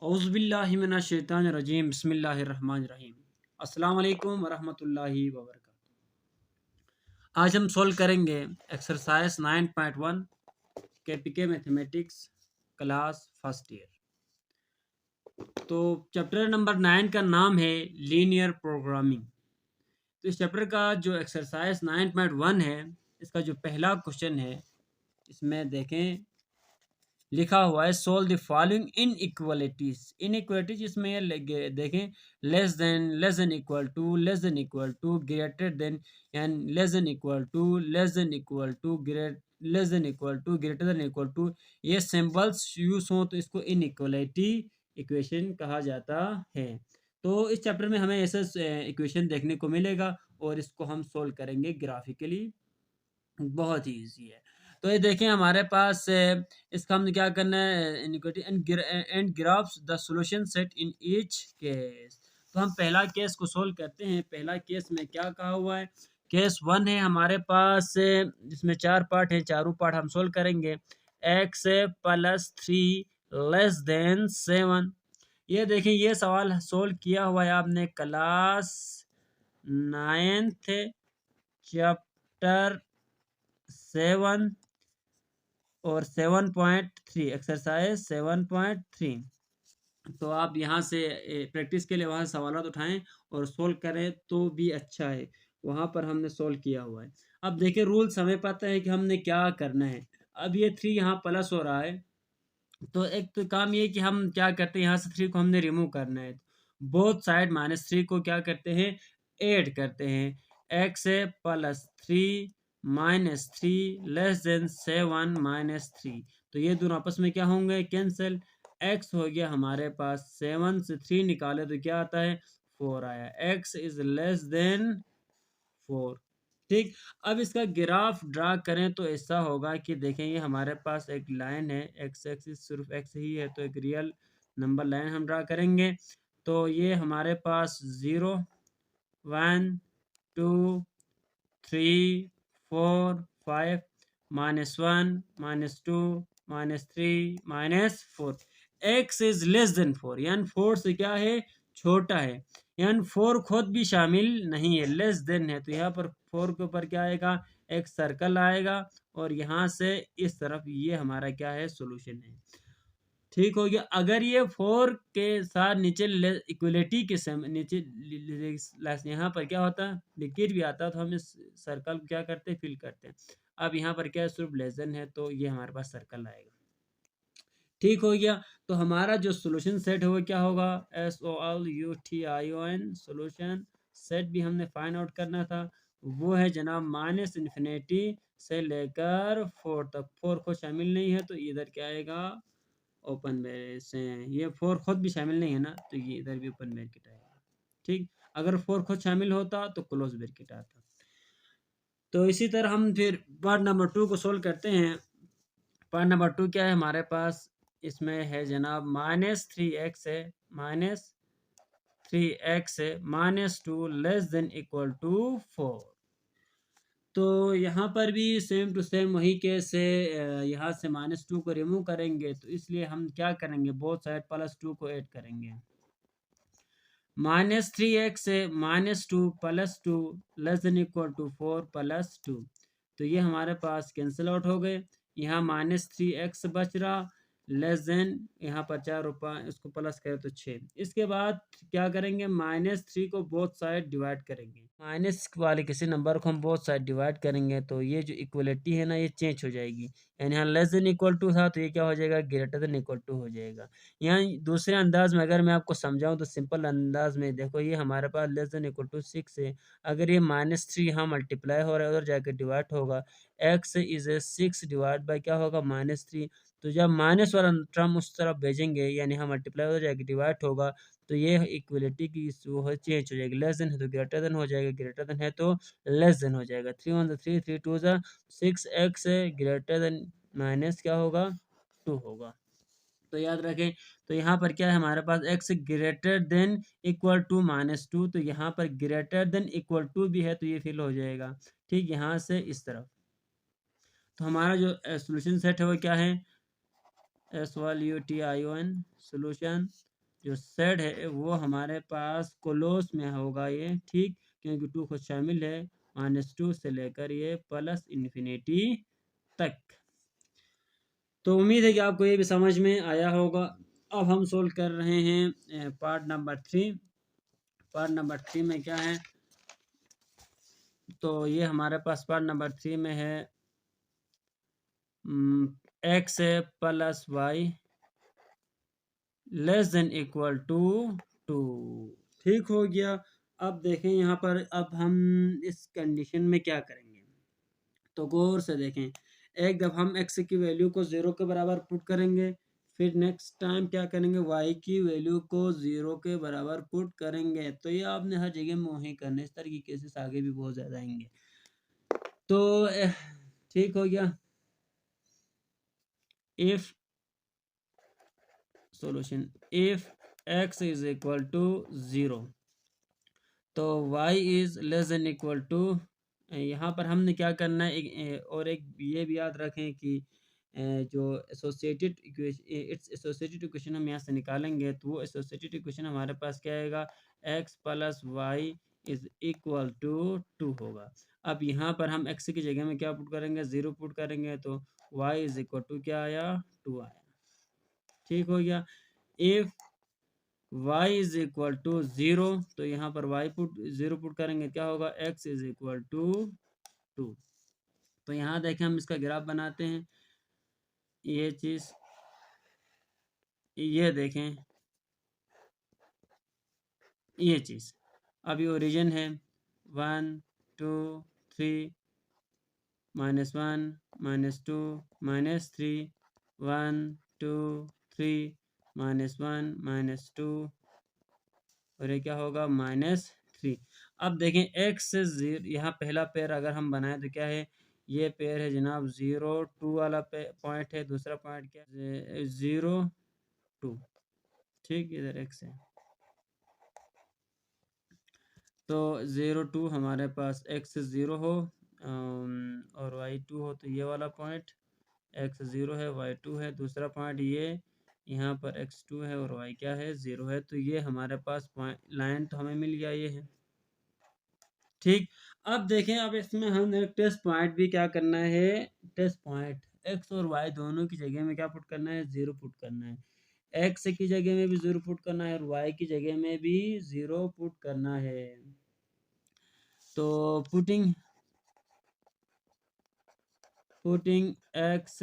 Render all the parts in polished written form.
औज़ुबिल्लाहिमिनश्शैतानिर्रजीम बिस्मिल्लाहिर्रहमानिर्रहीम। अस्सलाम वालेकुम वरहमतुल्लाहि वबरकातुहू। आज हम सॉल्व करेंगे exercise 9.1 KPK mathematics class first year. तो चैप्टर नंबर 9 का नाम है लीनियर प्रोग्रामिंग। तो इस चैप्टर का जो एक्सरसाइज 9.1 है, इसका जो पहला क्वेश्चन है, इसमें देखें लिखा हुआ है solve the following inequalities. Inequalities इसमें ये देखें less than equal to, less than equal to, greater than, and less than equal to, less than equal to, less than equal to, greater than equal to, ये symbols use हो तो इसको inequality equation कहा जाता है। तो इस chapter में हमें ऐसा इक्वेशन देखने को मिलेगा और इसको हम सोल्व करेंगे ग्राफिकली। बहुत ही ईजी है। तो ये देखें हमारे पास इसका हमने क्या करना है, inequality and graphs the solution set in each case. तो हम पहला केस को सोल्व करते हैं। पहला केस में क्या कहा हुआ है, केस 1 है हमारे पास, जिसमें 4 पार्ट हैं, चारों पार्ट हम सोल्व करेंगे। x plus 3 less than 7। ये देखें ये सवाल सोल्व किया हुआ है आपने क्लास 9th चैप्टर 7 और 7.3, एक्सरसाइज 7.3। तो आप यहाँ से प्रैक्टिस के लिए वहाँ सवाल उठाएं और सोल्व करें तो भी अच्छा है। वहाँ पर हमने सोल्व किया हुआ है। अब देखिए रूल्स हमें पता है कि हमने क्या करना है। अब ये 3 यहाँ प्लस हो रहा है, तो एक तो काम ये कि हम क्या करते हैं, यहाँ से 3 को हमने रिमूव करना है। बोथ साइड -3 को क्या करते हैं, ऐड करते हैं। x plus 3 -3 less than 7 -3। तो ये दोनों आपस में क्या होंगे, कैंसिल। x हो गया हमारे पास, 7 से 3 निकाले तो क्या आता है, 4 आया। x is less then 4। ठीक। अब इसका ग्राफ ड्रा करें तो ऐसा होगा कि देखें ये हमारे पास एक लाइन है, एक्स एक्सिस सिर्फ एक्स ही है, तो एक रियल नंबर लाइन हम ड्रा करेंगे। तो ये हमारे पास 0 1 2 3 4 5 -1 -2 -3 -4। एक्स इज लेस देन 4, यानी 4 से क्या है, छोटा है। यानी 4 खुद भी शामिल नहीं है, लेस देन है। तो यहाँ पर 4 के ऊपर क्या आएगा, एक सर्कल आएगा और यहाँ से इस तरफ ये हमारा क्या है, सोल्यूशन है। ठीक हो गया। अगर ये 4 के साथ नीचे इक्वलिटी के नीचे यहाँ पर क्या होता है, लिक्विड भी आता है, तो हम इस सर्कल को क्या करते हैं, फिल करते हैं। अब यहाँ पर क्या है, सिर्फ लेस देन है, तो ये हमारे पास सर्कल आएगा। ठीक हो गया। तो हमारा जो सोल्यूशन सेट है वो क्या होगा, SOLUTION सोल्यूशन सेट भी हमने फाइंड आउट करना था। वो है जनाब -इन्फिनिटी से लेकर 4 तक। 4 को शामिल नहीं है तो इधर क्या आएगा, ओपन से। ये 4 खुद भी शामिल नहीं है ना, तो ये इधर भी ओपन ब्रैकेट आएगा। ठीक। अगर 4 खुद शामिल होता तो क्लोज ब्रैकेट आता। तो इसी तरह हम फिर पार्ट नंबर 2 को सोल्व करते हैं। पार्ट नंबर 2 क्या है हमारे पास, इसमें है जनाब -3x है, -3x है, -2 लेस देन इक्वल टू 4। तो यहाँ पर भी सेम टू सेम वही केस है। यहाँ से -2 को रिमूव करेंगे, तो इसलिए हम क्या करेंगे, बोथ साइड +2 को ऐड करेंगे। -3x से -2 +2 लेस देन इक्वल टू 4 +2। तो ये हमारे पास कैंसिल आउट हो गए। यहाँ -3x बच रहा, लेस देन, यहाँ पर 4 रुपये, इसको प्लस करें तो 6। इसके बाद क्या करेंगे, -3 को बोथ साइड डिवाइड करेंगे। माइनस वाले किसी नंबर को हम बोथ साइड डिवाइड करेंगे तो ये जो इक्वलिटी है ना, ये चेंज हो जाएगी। यानी यहाँ लेस देन इक्वल टू था, तो ये क्या हो जाएगा, ग्रेटर देन इक्वल टू हो जाएगा। यहाँ दूसरे अंदाज में अगर मैं आपको समझाऊं तो सिंपल अंदाज में देखो, ये हमारे पास लेस देन इक्वल टू 6 है। अगर ये -3 यहाँ मल्टीप्लाई हो रहा है, उधर जाकर डिवाइड होगा। x is a 6 divide by क्या होगा, -3। तो जब माइनस वाला टर्म उस तरफ भेजेंगे, यानी यहाँ मल्टीप्लाई हो जाएगा, डिवाइड होगा, तो ये इक्वलिटी की वो है, चेंज हो जाएगी। लेस देन है तो ग्रेटर देन हो जाएगा, ग्रेटर देन है तो लेस देन हो जाएगा। 3 1 3 3 2 6, x ग्रेटर देन माइनस क्या होगा, 2 होगा। तो याद रखें। तो यहाँ पर क्या है हमारे पास, x greater than equal to -2। तो यहाँ पर ग्रेटर देन इक्वल टू भी है, तो ये फिल हो जाएगा। ठीक, यहाँ से इस तरफ। तो हमारा जो सोल्यूशन सेट है वो क्या है, SOLUTION सोल्यूशन जो सेड है वो हमारे पास क्लोज में होगा ये, ठीक, क्योंकि 2 खुद शामिल है, -2 से लेकर ये प्लस इन्फिनिटी तक। तो उम्मीद है कि आपको ये भी समझ में आया होगा। अब हम सोल्व कर रहे हैं पार्ट नंबर 3। पार्ट नंबर 3 में क्या है, तो ये हमारे पास पार्ट नंबर 3 में है x plus y less than equal to 2। ठीक हो गया। अब देखें यहाँ पर, अब हम इस कंडीशन में क्या करेंगे, तो गौर से देखें। एक जब हम x की वैल्यू को 0 के बराबर पुट करेंगे, फिर नेक्स्ट टाइम क्या करेंगे, y की वैल्यू को 0 के बराबर पुट करेंगे। तो ये आपने हर जगह में वही करना है, इस तरह की केसेस आगे भी बहुत ज़्यादा आएंगे। तो ठीक हो गया। If solution, if x is equal to 0 तो y is less than equal to, यहाँ पर हमने क्या करना है, और एक ये भी याद रखें कि जो associated equation, it's associated equation हम यहाँ से निकालेंगे, तो वो एसोसिएटेड इक्वेशन हमारे पास क्या आएगा, x plus y is equal to 2 होगा। अब यहाँ पर हम x की जगह में क्या पुट करेंगे, 0 पुट करेंगे, तो y इज इक्वल टू क्या आया, 2 आया। ठीक हो गया। If y is equal to 0 तो यहाँ पर y पुट 0 पुट करेंगे, क्या होगा, x इज इक्वल टू 2। तो यहाँ देखें, हम इसका ग्राफ बनाते हैं। ये चीज़, ये देखें, ये चीज़, अब ये ओरिजिन है 1 2 3 -1 -2 -3 1 2 3 -1 -2 और ये क्या होगा, -3। अब देखें x से 0, यहाँ पहला पेयर अगर हम बनाएं तो क्या है, ये पेयर है जनाब 0 2 वाला पॉइंट है, दूसरा पॉइंट क्या है, 0 2। ठीक, इधर x है, तो 0 2 हमारे पास x 0 हो और y 2 हो, तो ये वाला पॉइंट x 0 है, y 2 है, दूसरा पॉइंट ये यहाँ पर x 2 है और y क्या है, 0 है। तो ये हमारे पास पॉइंट लाइन तो हमें मिल गया, ये है। ठीक, अब देखें, अब इसमें हम टेस्ट पॉइंट भी क्या करना है, टेस्ट पॉइंट x और y दोनों की जगह में क्या पुट करना है, 0 पुट करना है। x की जगह में भी 0 पुट करना है और y की जगह में भी 0 पुट करना है। तो putting x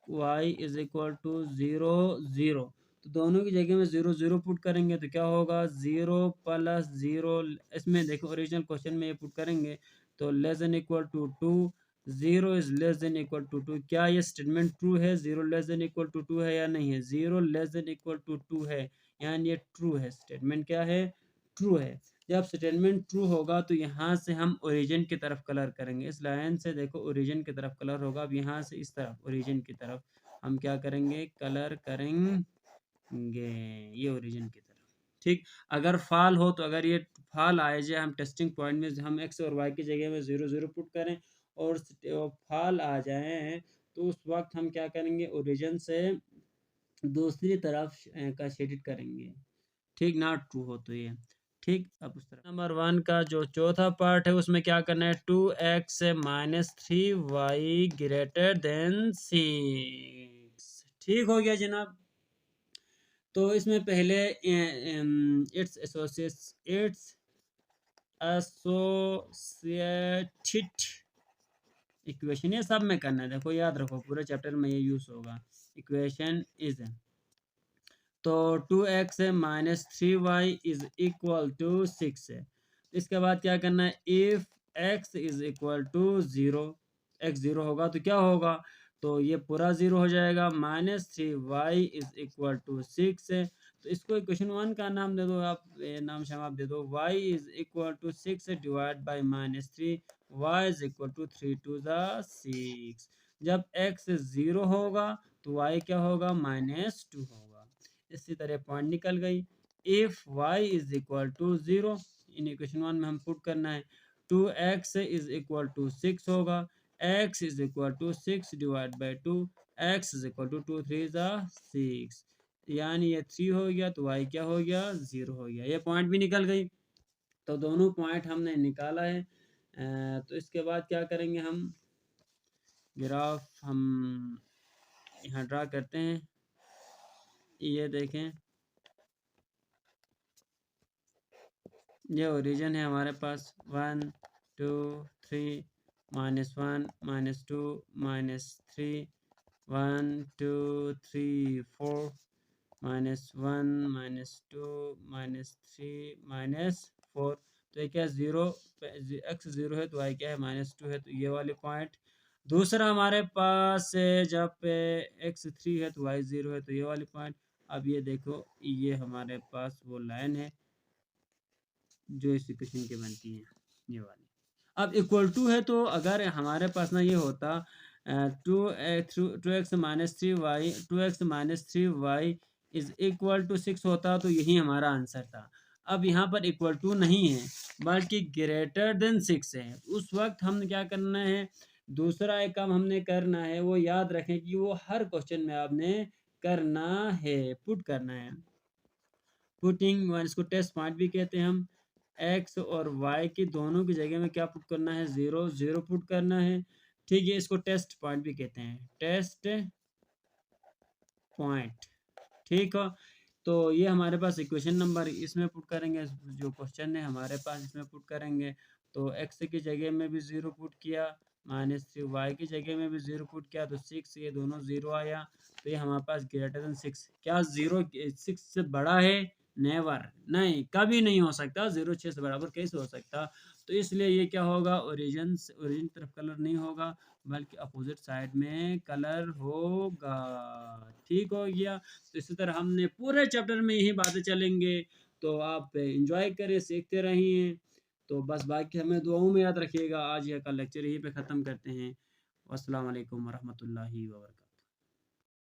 y is equal to 0 0, तो दोनों की जगह में 0 0 पुट करेंगे, तो क्या होगा, 0 प्लस 0, इसमें देखो ओरिजिनल क्वेश्चन में ये पुट करेंगे, तो less than equal to 2, 0 is less than equal to 2। क्या ये स्टेटमेंट ट्रू है, 0 लेस देन इक्वल टू 2 है या नहीं है, 0 लेस देन इक्वल टू 2 है, यानी ये ट्रू है, स्टेटमेंट क्या है, ट्रू है। जब स्टेटमेंट ट्रू होगा तो यहाँ से हम ओरिजिन की तरफ कलर करेंगे, इस लाइन से देखो ओरिजिन की तरफ कलर होगा। अब यहाँ से इस तरफ ओरिजिन की तरफ हम क्या करेंगे, कलर करेंगे, ये ओरिजिन की तरफ। ठीक, अगर फाल हो, तो अगर ये फाल आए जाए, हम टेस्टिंग पॉइंट में हम एक्स और वाई की जगह में 0 0 पुट करें और फाल आ जाए, तो उस वक्त हम क्या करेंगे, ओरिजिन से दूसरी तरफ का शेडिट करेंगे। ठीक, नॉट ट्रू हो तो ये ठीक। अब उस तरह नंबर 1 का जो चौथा पार्ट है उसमें क्या करना है, 2x -3y ग्रेटर देन 6। ठीक हो गया जनाब। तो इसमें पहले इट्स एसोसिएटेड इक्वेशन, ये सब में करना है, देखो याद रखो पूरे चैप्टर में ये यूज होगा। इक्वेशन इज, तो 2x -3y is equal to 6 है। इसके बाद क्या करना है, if x is equal to 0, x 0 होगा तो क्या होगा, तो ये पूरा 0 हो जाएगा। -3y इज इक्वल टू 6 है, तो इसको इक्वेशन 1 का नाम दे दो आप, नाम शाम आप दे दो, y is equal to 6 divide by -3, y is equal to 3 to the 6। जब x 0 होगा तो y क्या होगा, -2 होगा। इसी तरह पॉइंट निकल गई। If y is equal to 0, in equation 1 में हम पुट करना है, 2x इज इक्वल टू 6 होगा। x is equal to 6 divide by 2, x is equal to 2 3 ज़ा 6, यानी ये 3 हो गया तो y क्या हो गया 0 हो गया। ये पॉइंट भी निकल गई। तो दोनों पॉइंट हमने निकाला है। तो इसके बाद क्या करेंगे, हम ग्राफ हम यहाँ ड्रा करते हैं। ये देखें, ये ओरिजिन है हमारे पास 1 2 3 -1 -2 -3 1 2 3 4 -1 -2 -3 -4। तो ये क्या ज़ीरो, एक्स ज़ीरो है तो वाई क्या है -2 है, तो ये वाले पॉइंट। दूसरा हमारे पास जब पे एक्स 3 है तो वाई 0 है, तो ये वाले पॉइंट। अब ये देखो, ये हमारे पास वो लाइन है जो इस इक्वेशन की बनती है, ये वाली। अब इक्वल टू है, तो अगर हमारे पास ना ये होता 2x -3y 2x -3y is equal to 6 होता, तो यही हमारा आंसर था। अब यहाँ पर इक्वल टू नहीं है बल्कि ग्रेटर देन 6 है। उस वक्त हमने क्या करना है, दूसरा एक काम हमने करना है, वो याद रखें कि वो हर क्वेश्चन में आपने करना है, पुट करना है। पुटिंग, इसको टेस्ट पॉइंट भी कहते हैं हम। एक्स और वाई की दोनों की जगह में क्या पुट करना है, 0 0 पुट करना है। ठीक है, इसको टेस्ट पॉइंट भी कहते हैं, टेस्ट पॉइंट। ठीक हो, तो ये हमारे पास इक्वेशन नंबर इसमें पुट करेंगे, जो क्वेश्चन है हमारे पास इसमें पुट करेंगे। तो एक्स की जगह में भी 0 पुट किया, -3 वाई की जगह में भी 0 पुट किया, तो 6, ये दोनों 0 आया। तो ये हमारे पास ग्रेटर देन 6, क्या 0 6 से बड़ा है? नेवर, नहीं, कभी नहीं हो सकता। 0 6 से बराबर कैसे हो सकता? तो इसलिए ये क्या होगा, ओरिजिन तरफ कलर नहीं होगा बल्कि अपोजिट साइड में कलर होगा। ठीक हो गया। तो इसी तरह हमने पूरे चैप्टर में यही बातें चलेंगे, तो आप एंजॉय करें, सीखते रहिए। तो बस बाकी हमें दुआओं में याद रखिएगा। आज का लेक्चर यहीं पे ख़त्म करते हैं। अस्सलाम वालेकुम वरहमतुल्लाहि वबरकातुहू।